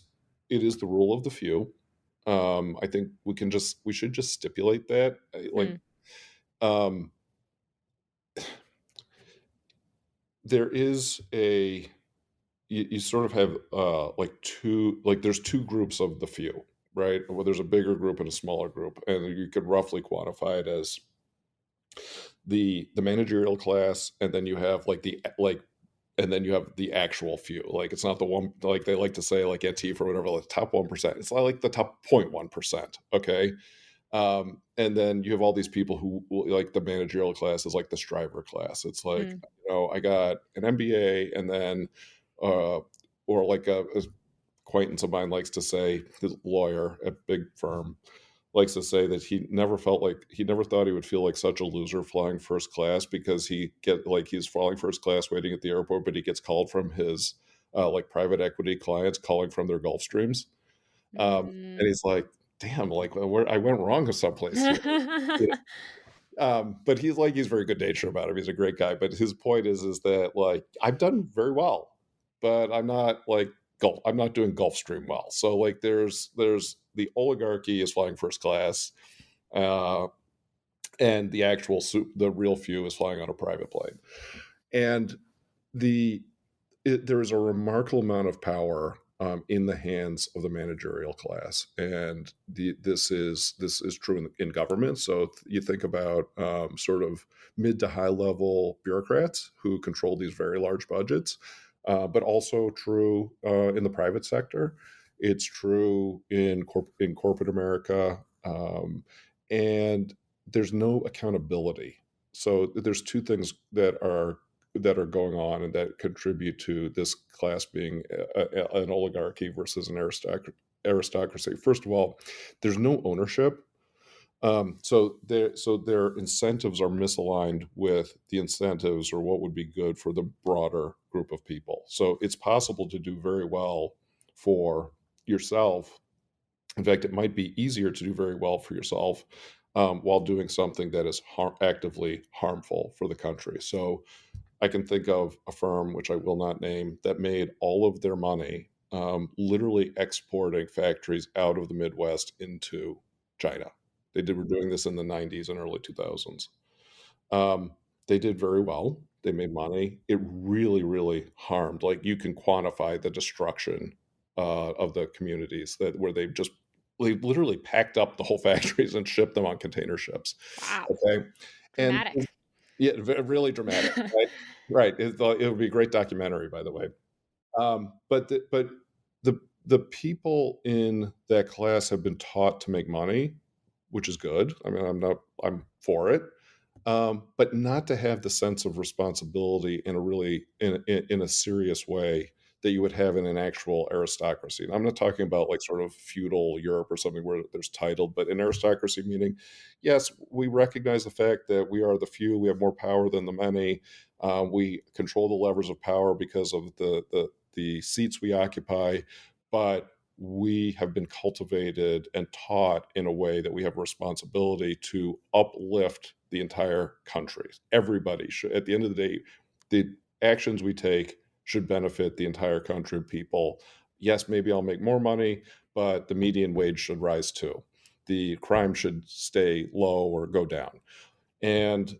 is the rule of the few. I think we should just stipulate that. Like, um, there is you sort of have there's two groups of the few, right? Well, there's a bigger group and a smaller group, and you could roughly quantify it as the managerial class, and then you have and then you have the actual few. Like, it's not the one, like they like to say, like Antifa or whatever, like the top 1%. It's not like the top 0.1%. Okay. And then you have all these people who, like, the managerial class is like the striver class. It's like, I got an MBA, and then, or like a acquaintance of mine likes to say, his lawyer at big firm likes to say that he never thought he would feel like such a loser flying first class, because he's flying first class waiting at the airport, but he gets called from his like private equity clients calling from their Gulf Streams. And he's like, damn, like, where I went wrong someplace here. But he's very good natured about it. He's a great guy. But his point is that, like, I've done very well, but I'm not like I'm not doing Gulfstream well. So, like, there's the oligarchy is flying first class, uh, and the real few is flying on a private plane. And there is a remarkable amount of power in the hands of the managerial class, and this is true in government. So you think about sort of mid to high level bureaucrats who control these very large budgets, but also true in the private sector. It's true in corporate America, and there's no accountability. So there's two things that are going on and that contribute to this class being an oligarchy versus an aristocracy. First of all, there's no ownership. So their incentives are misaligned with the incentives or what would be good for the broader group of people. So it's possible to do very well for yourself. In fact, it might be easier to do very well for yourself while doing something that is actively harmful for the country. So I can think of a firm, which I will not name, that made all of their money literally exporting factories out of the Midwest into China. Were doing this in the 90s and early 2000s. They did very well. They made money. It really, really harmed. Like, you can quantify the destruction of the communities where they literally packed up the whole factories and shipped them on container ships. Wow. Okay. Dramatic. And yeah, really dramatic. Right. Right. It would be a great documentary, by the way. But the people in that class have been taught to make money, which is good. I mean, I'm for it, but not to have the sense of responsibility in a really in a serious way that you would have in an actual aristocracy. And I'm not talking about like sort of feudal Europe or something where there's title, but an aristocracy meaning, yes, we recognize the fact that we are the few, we have more power than the many, we control the levers of power because of the seats we occupy, but we have been cultivated and taught in a way that we have a responsibility to uplift the entire country. Everybody should, at the end of the day, the actions we take should benefit the entire country of people. Yes, maybe I'll make more money, but the median wage should rise too. The crime should stay low or go down. And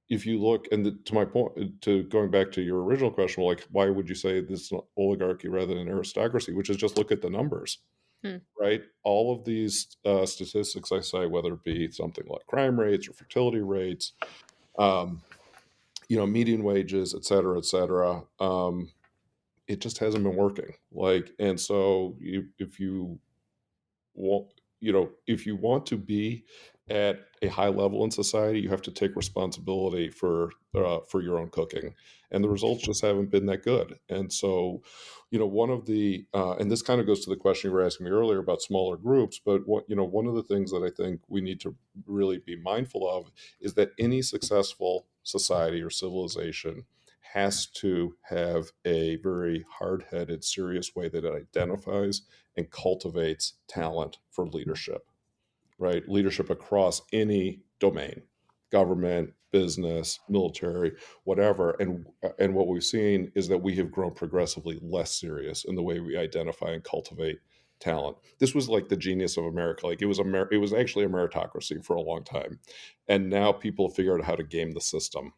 if you look, to my point, to going back to your original question, like, why would you say this is an oligarchy rather than aristocracy? Which is just look at the numbers, Hmm. right? All of these statistics I say, whether it be something like crime rates or fertility rates, um, median wages, et cetera, et cetera. It just hasn't been working. And so if you want, if you want to be at a high level in society, you have to take responsibility for your own cooking, and the results just haven't been that good. And so, one of the and this kind of goes to the question you were asking me earlier about smaller groups, but one of the things that I think we need to really be mindful of is that any successful society or civilization has to have a very hard-headed, serious way that it identifies and cultivates talent for leadership, right? Leadership across any domain, government, business, military, whatever. And what we've seen is that we have grown progressively less serious in the way we identify and cultivate talent. This was like the genius of America. Like it was actually a meritocracy for a long time. And now people figure out how to game the system.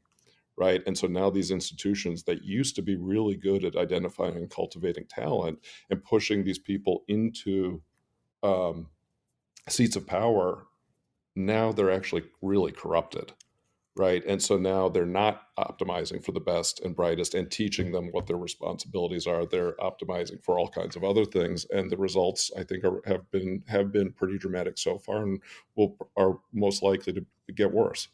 Right. And so now these institutions that used to be really good at identifying and cultivating talent and pushing these people into um, seats of power, now they're actually really corrupted. Right. And so now they're not optimizing for the best and brightest and teaching them what their responsibilities are. They're optimizing for all kinds of other things. And the results, I think, have been pretty dramatic so far and are most likely to get worse.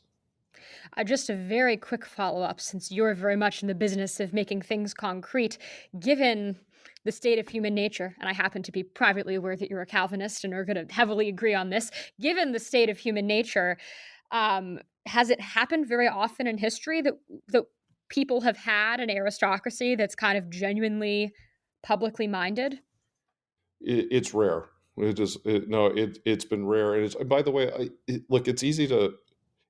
Just a very quick follow up, since you're very much in the business of making things concrete, given the state of human nature, and I happen to be privately aware that you're a Calvinist and are going to heavily agree on this, given the state of human nature, has it happened very often in history that people have had an aristocracy that's kind of genuinely publicly minded? It's rare. It's been rare. And by the way, look, it's easy to,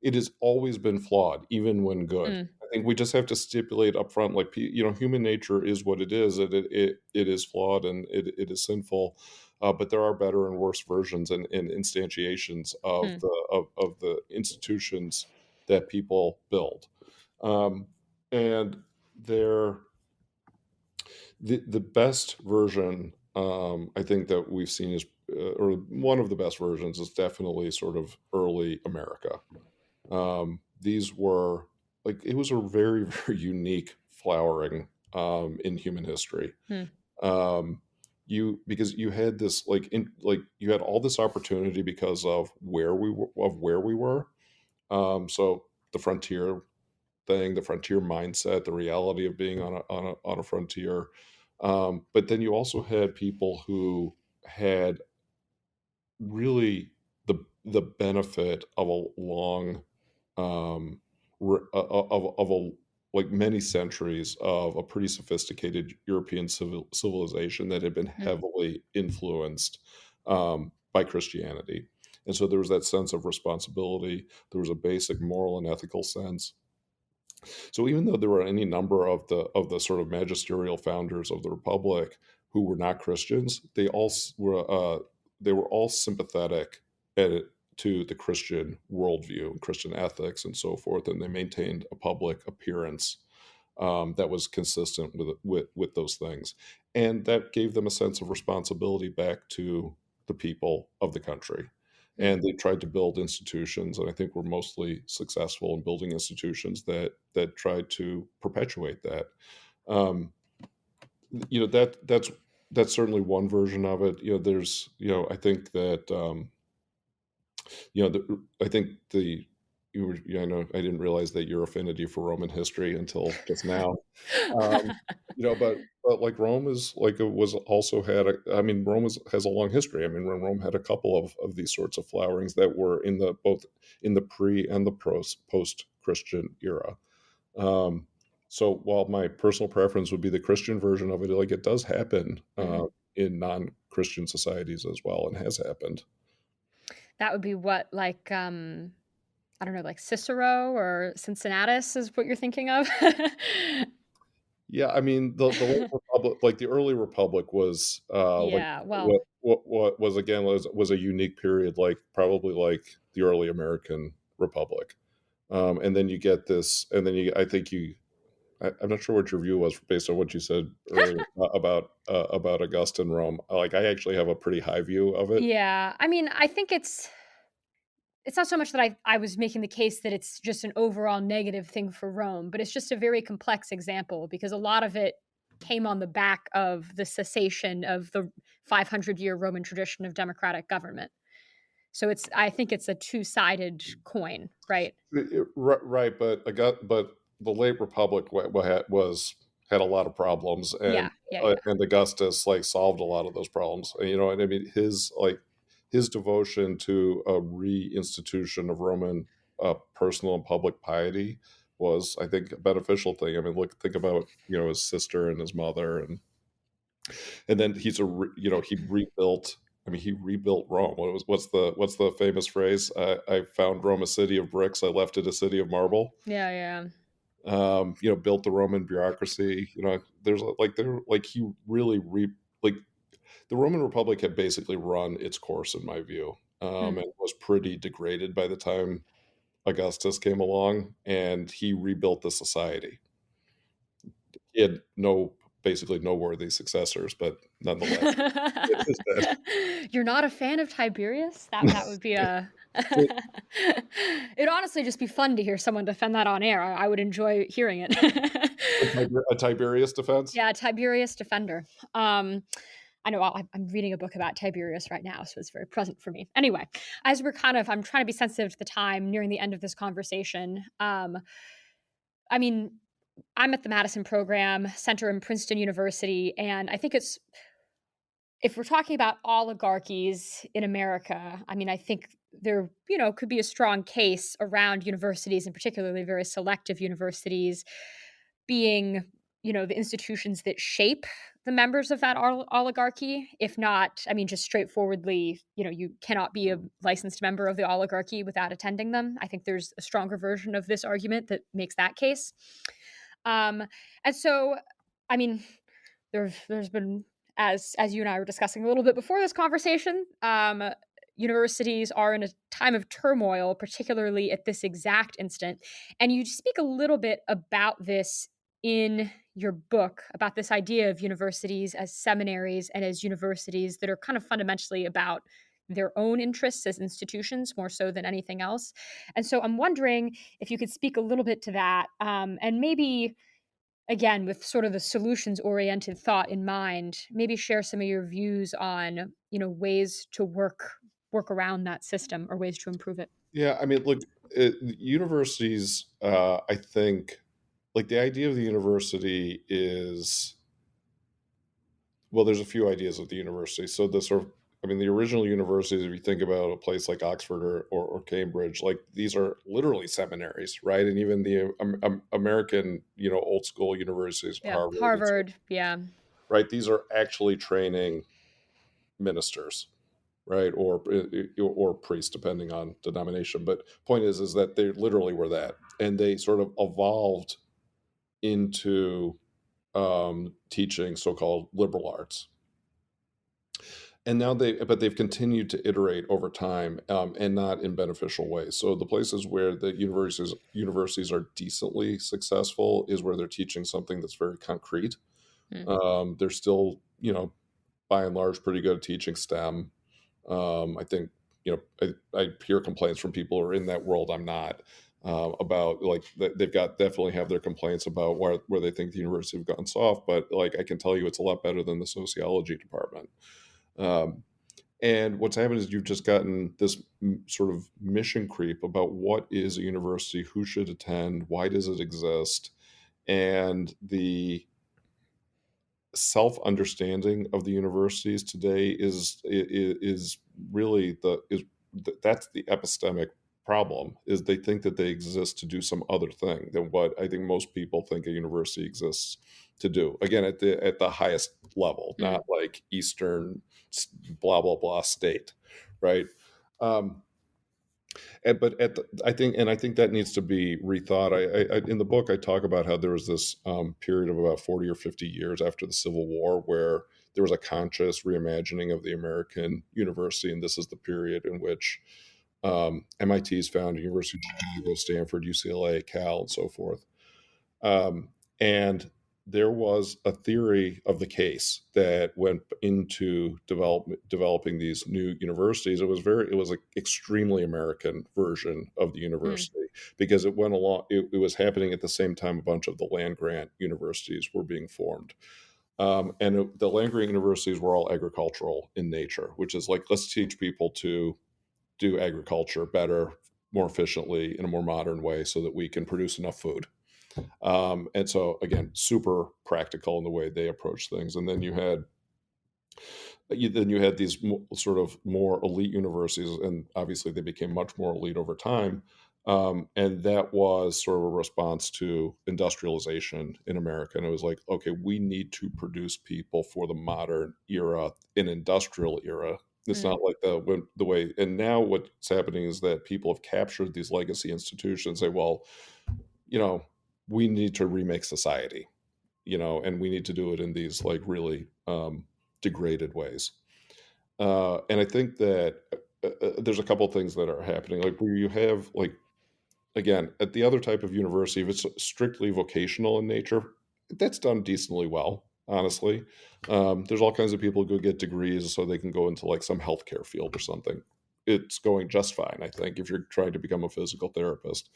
it has always been flawed, even when good. Mm, I think we just have to stipulate up front, like, human nature is what it is. It is flawed and it is sinful. But there are better and worse versions and instantiations of mm, the institutions that people build. Um, and they're, the best version, I think, that we've seen is, or one of the best versions is definitely sort of early America. These were it was a very, very unique flowering in human history. mm, Um, because you had this you had all this opportunity because of where we were. So the frontier thing, the frontier mindset, the reality of being on a frontier. But then you also had people who had really the benefit of a long of a like many centuries of a pretty sophisticated European civilization that had been mm. heavily influenced by Christianity. And so there was that sense of responsibility. There was a basic moral and ethical sense. So even though there were any number of the sort of magisterial founders of the republic who were not Christians, they were all sympathetic to the Christian worldview and Christian ethics and so forth, and they maintained a public appearance that was consistent with those things, and that gave them a sense of responsibility back to the people of the country. Mm. And they tried to build institutions, and I think were mostly successful in building institutions that tried to perpetuate that. Um, that's certainly one version of it. There's I think that I think the you were, I know I didn't realize that your affinity for Roman history until just now. Um, but like Rome is like it was also had I mean has a long history. I mean Rome had a couple of these sorts of flowerings that were in the both in the pre and the post Christian era. Um, so while my personal preference would be the Christian version of it, like it does happen Mhm. in non-Christian societies as well, and has happened. That would be what, like, I don't know, like Cicero or Cincinnatus is what you're thinking of? Yeah, I mean, the late republic, like the early republic, was like Yeah, well, what was again was a unique period, like probably like the early American republic. And then you get this, and then I think I'm not sure what your view was based on what you said earlier about Augustan Rome. Like, I actually have a pretty high view of it. yeah. I mean, I think it's not so much that I was making the case that it's just an overall negative thing for Rome, but it's just a very complex example because a lot of it came on the back of the cessation of the 500-year Roman tradition of democratic government. So I think it's a two-sided coin, right? Right, but the late republic had a lot of problems, Yeah, yeah, yeah. and Augustus like solved a lot of those problems. You know, and I mean his devotion to a reinstitution of Roman personal and public piety was, I think, a beneficial thing. I mean, think about, his sister and his mother, and then he rebuilt. I mean, he rebuilt Rome. What's the famous phrase? I found Rome a city of bricks. I left it a city of marble. Yeah, yeah. Built the Roman bureaucracy. He really like the Roman Republic had basically run its course, in my view, Hmm. and was pretty degraded by the time Augustus came along, and he rebuilt the society. He had basically no worthy successors, but nonetheless, it is that. You're not a fan of Tiberius? That would be a it'd honestly just be fun to hear someone defend that on air. I would enjoy hearing it. A Tiberius defense? Yeah, Tiberius defender. I know I'm reading a book about Tiberius right now, so it's very present for me. Anyway, as I'm trying to be sensitive to the time nearing the end of this conversation. I mean, I'm at the Madison Program Center in Princeton University, and I think if we're talking about oligarchies in America, I mean, I think there, could be a strong case around universities, and particularly very selective universities, being, the institutions that shape the members of that oligarchy. If not, I mean, just straightforwardly, you cannot be a licensed member of the oligarchy without attending them. I think there's a stronger version of this argument that makes that case. And so, I mean, there's been, as you and I were discussing a little bit before this conversation, universities are in a time of turmoil, particularly at this exact instant. And you speak a little bit about this in your book, about this idea of universities as seminaries and as universities that are kind of fundamentally about their own interests as institutions more so than anything else. And so I'm wondering if you could speak a little bit to that, and maybe again with sort of the solutions oriented thought in mind, maybe share some of your views on ways to work around that system or ways to improve it. Yeah, I mean, look, universities, I think, like the idea of the university is, well, there's a few ideas of the university. So I mean, the original universities, if you think about a place like Oxford or Cambridge, like these are literally seminaries, right? And even the American, old school universities, Yeah, Harvard, Harvard. Yeah. right? These are actually training ministers, right, or priests, depending on denomination. But point is that they literally were that, and they sort of evolved into teaching so-called liberal arts. And now they've continued to iterate over time, and not in beneficial ways. So the places where the universities are decently successful is where they're teaching something that's very concrete. Hmm. They're still, by and large, pretty good at teaching STEM. I think, I hear complaints from people who are in that world. I'm not, about like they've definitely have their complaints about where they think the university have gone soft, but like I can tell you, it's a lot better than the sociology department. Um, and what's happened is you've just gotten this sort of mission creep about what is a university, who should attend, why does it exist, and the self-understanding of the universities today is really that's the epistemic problem. Is they think that they exist to do some other thing than what I think most people think a university exists to do. Again, at the highest level, Hmm. not like Eastern blah blah blah state, right? Um, But I think that needs to be rethought. In the book, I talk about how there was this period of about 40 or 50 years after the Civil War where there was a conscious reimagining of the American university, and this is the period in which MIT's founded, University of Chicago, Stanford, UCLA, Cal, and so forth. And there was a theory of the case that went into developing these new universities. It was an extremely American version of the university because it went along. It was happening at the same time a bunch of the land grant universities were being formed. The land grant universities were all agricultural in nature, which is like, let's teach people to do agriculture better, more efficiently, in a more modern way so that we can produce enough food. And so again, super practical in the way they approach things. And then you had these sort of more elite universities, and obviously they became much more elite over time. And that was sort of a response to industrialization in America. And it was like, okay, we need to produce people for the modern era, an industrial era. It's not like the way. And now what's happening is that people have captured these legacy institutions. Say, well, you know, we need to remake society, and we need to do it in these like really degraded ways. And I think that there's a couple things that are happening, like where you have like, again, at the other type of university, if it's strictly vocational in nature, that's done decently well, honestly. There's all kinds of people who go get degrees so they can go into like some healthcare field or something. It's going just fine, I think, if you're trying to become a physical therapist.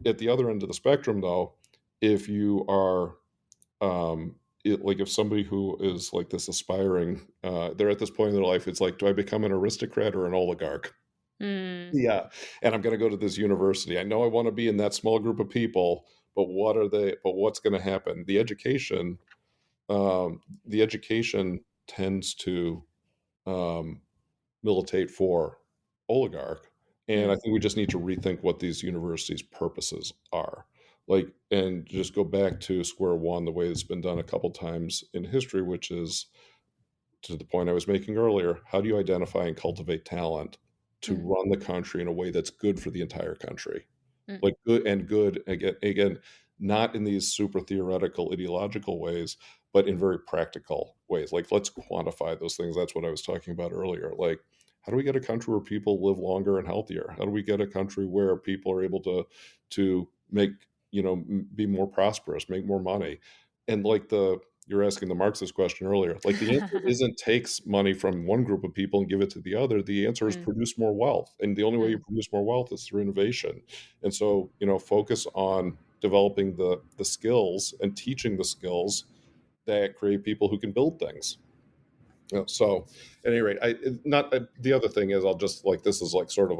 At the other end of the spectrum, though, if you are like if somebody who is like this aspiring, they're at this point in their life, it's like, do I become an aristocrat or an oligarch? Mm. Yeah, and I'm going to go to this university. I know I want to be in that small group of people, but what's going to happen? The education tends to um, militate for oligarch. And I Mm. think we just need to rethink what these universities' purposes are. Like, and just go back to square one, the way it's been done a couple times in history, which is to the point I was making earlier. How do you identify and cultivate talent to Mm. run the country in a way that's good for the entire country? Mm. Like good again, not in these super theoretical ideological ways, but in very practical ways. Like, let's quantify those things. That's what I was talking about earlier. Like, how do we get a country where people live longer and healthier? How do we get a country where people are able to make, be more prosperous, make more money? And like you're asking the Marxist question earlier, like the answer isn't takes money from one group of people and give it to the other. The answer is Mm. produce more wealth. And the only way you Mm. produce more wealth is through innovation. And so, focus on developing the skills and teaching the skills that create people who can build things. So, at any rate, not the other thing is, I'll just like, this is like sort of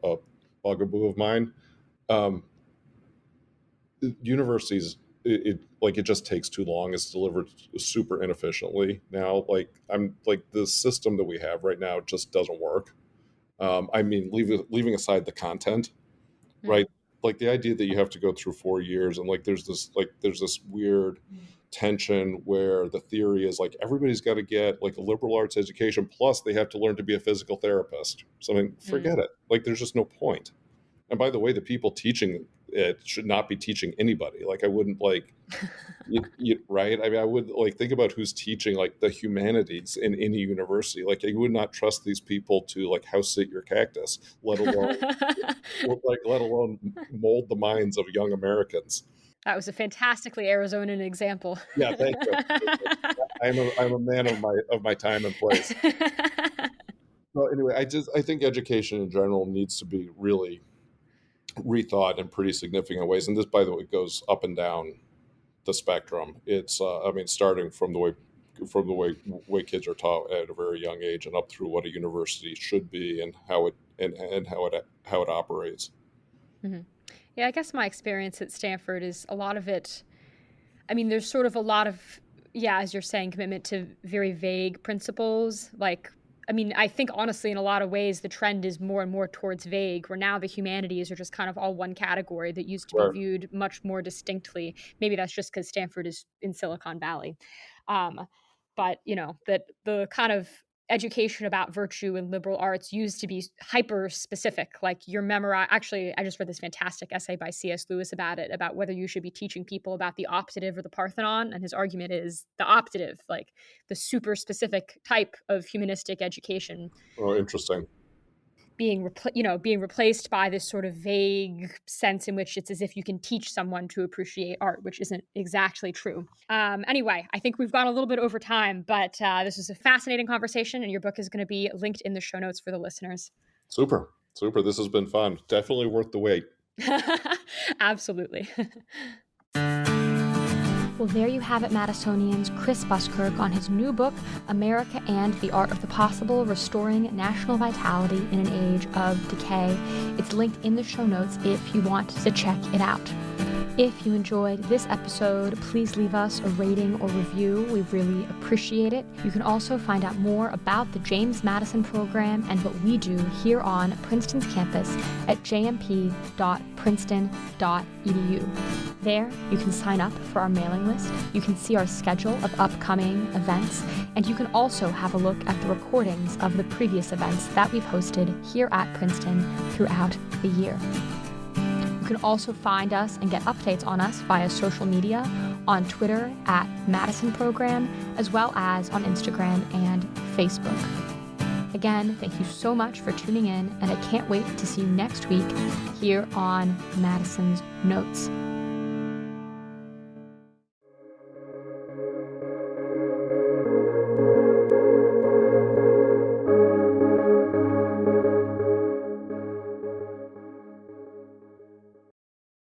a bugaboo of mine. Um, Universities, it just takes too long. It's delivered super inefficiently now. Like, I'm like, the system that we have right now just doesn't work. I mean, leaving aside the content, Mm. right? Like the idea that you have to go through 4 years, and like there's this weird tension where the theory is like everybody's got to get like a liberal arts education plus they have to learn to be a physical therapist. So I mean, Mm. forget it. Like, there's just no point. And by the way, the people teaching it should not be teaching anybody. Like, I wouldn't like right. I mean, I would like think about who's teaching like the humanities in any university. Like, you would not trust these people to like house sit your cactus, let alone mold the minds of young Americans. That was a fantastically Arizonan example. Yeah, thank you. I'm a man of my time and place. So anyway, I think education in general needs to be really rethought in pretty significant ways. And this, by the way, goes up and down the spectrum. It's I mean, starting from the way kids are taught at a very young age and up through what a university should be and how it operates. Mhm. Yeah, I guess my experience at Stanford is a lot of it. I mean, there's sort of a lot of, yeah, as you're saying, commitment to very vague principles. Like, I mean, I think honestly, in a lot of ways, the trend is more and more towards vague, where now the humanities are just kind of all one category that used to be Right. viewed much more distinctly. Maybe that's just because Stanford is in Silicon Valley. Um, but, that the kind of education about virtue and liberal arts used to be hyper specific, like you're memorize. Actually, I just read this fantastic essay by C.S. Lewis about it, about whether you should be teaching people about the optative or the Parthenon. And his argument is the optative, like the super specific type of humanistic education. Oh, interesting. Being replaced by this sort of vague sense in which it's as if you can teach someone to appreciate art, which isn't exactly true. Anyway, I think we've gone a little bit over time, but this was a fascinating conversation, and your book is going to be linked in the show notes for the listeners. Super. This has been fun. Definitely worth the wait. Absolutely. Well, there you have it, Madisonians. Chris Buskirk on his new book, America and the Art of the Possible, Restoring National Vitality in an Age of Decay. It's linked in the show notes if you want to check it out. If you enjoyed this episode, please leave us a rating or review. We really appreciate it. You can also find out more about the James Madison program and what we do here on Princeton's campus at jmp.princeton.edu. There, you can sign up for our mailing list, you can see our schedule of upcoming events, and you can also have a look at the recordings of the previous events that we've hosted here at Princeton throughout the year. You can also find us and get updates on us via social media, on Twitter at Madison Program, as well as on Instagram and Facebook. Again, thank you so much for tuning in, and I can't wait to see you next week here on Madison's Notes.